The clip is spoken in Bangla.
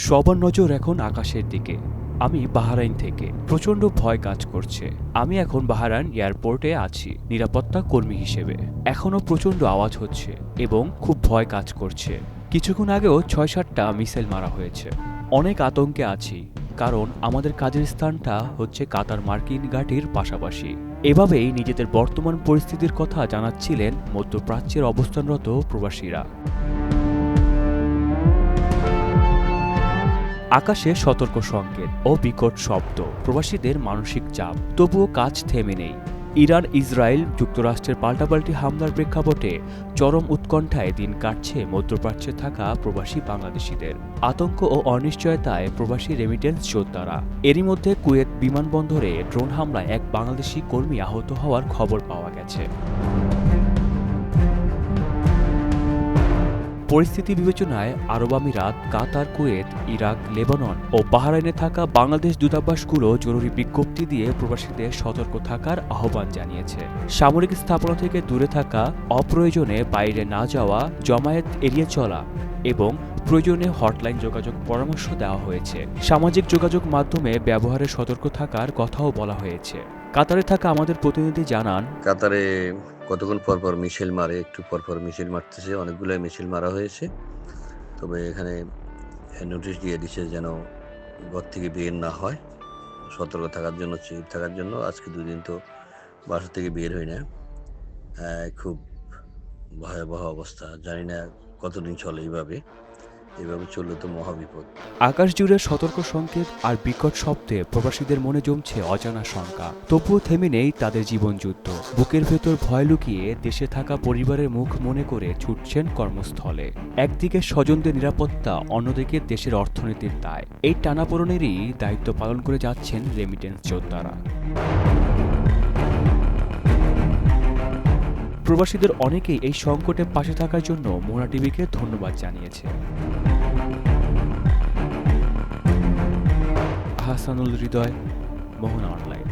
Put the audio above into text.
সবার নজর এখন আকাশের দিকে। আমি বাহরাইন থেকে। প্রচণ্ড ভয় কাজ করছে। আমি এখন বাহরাইন এয়ারপোর্টে আছি নিরাপত্তা কর্মী হিসেবে। এখনও প্রচণ্ড আওয়াজ হচ্ছে এবং খুব ভয় কাজ করছে। কিছুক্ষণ আগেও ৬-৭টা মিসাইল মারা হয়েছে। অনেক আতঙ্কে আছি, কারণ আমাদের কাজের স্থানটা হচ্ছে কাতার মার্কিন ঘাঁটির পাশাপাশি। এভাবেই নিজেদের বর্তমান পরিস্থিতির কথা জানাচ্ছিলেন মধ্যপ্রাচ্যের অবস্থানরত প্রবাসীরা। আকাশে সতর্ক সংকেত ও বিকট শব্দ, প্রবাসীদের মানসিক চাপ। তবুও কাজ থেমে নেই। ইরান, ইসরায়েল, যুক্তরাষ্ট্রের পাল্টাপাল্টি হামলার প্রেক্ষাপটে চরম উৎকণ্ঠায় দিন কাটছে মধ্যপ্রাচ্যে থাকা প্রবাসী বাংলাদেশিদের। আতঙ্ক ও অনিশ্চয়তায় প্রবাসী রেমিটেন্স যোদ্ধারা। এরই মধ্যে কুয়েত বিমানবন্দরে ড্রোন হামলায় এক বাংলাদেশি কর্মী আহত হওয়ার খবর পাওয়া গেছে। পরিস্থিতি বিবেচনায় আরব আমিরাত, কাতার, কুয়েত, ইরাক, লেবানন ও বাহরাইনে থাকা বাংলাদেশ দূতাবাসগুলো জরুরি বিজ্ঞপ্তি দিয়ে প্রবাসীদের সতর্ক থাকার আহ্বান জানিয়েছে। সামরিক স্থাপনা থেকে দূরে থাকা, অপ্রয়োজনে বাইরে না যাওয়া, জমায়েত এড়িয়ে চলা এবং প্রয়োজনে হটলাইন যোগাযোগ পরামর্শ দেওয়া হয়েছে। সামাজিক যোগাযোগ মাধ্যমে ব্যবহারে সতর্ক থাকার কথাও বলা হয়েছে। কাতারে থাকা আমাদের প্রতিনিধি জানান, কাতারে কতক্ষণ পরপর মিছিল মারে, একটু পরপর মিছিল মারতেছে, অনেকগুলো মিছিল মারা হয়েছে। তবে এখানে নোটিশ দিয়ে দিচ্ছে যেন ঘর থেকে বের না হয়, সতর্ক থাকার জন্য, চুপ থাকার জন্য। আজকে 2 দিন তো বাসা থেকে বের হই না। খুব ভয়াবহ অবস্থা, জানি না কতদিন চলে। এইভাবে চললে তো মহাবিপদ। আকাশ জুড়ে সতর্ক সংকেত আর বিকট শব্দে প্রবাসীদের মনে জমছে অজানা শঙ্কা। তবুও থেমে নেই তাদের জীবনযুদ্ধ। বুকের ভেতর ভয় লুকিয়ে দেশে থাকা পরিবারের মুখ মনে করে ছুটছেন কর্মস্থলে। একদিকে স্বজনদের নিরাপত্তা, অন্যদিকে দেশের অর্থনীতির দায়। এই টানাপোড়েনেরই দায়িত্ব পালন করে যাচ্ছেন রেমিটেন্স যোদ্ধারা। প্রবাসীদের অনেকেই এই সংকটে পাশে থাকার জন্য মোহনা টিভিকে ধন্যবাদ জানিয়েছে। হাসানুল হৃদয়, মোহনা অনলাইন।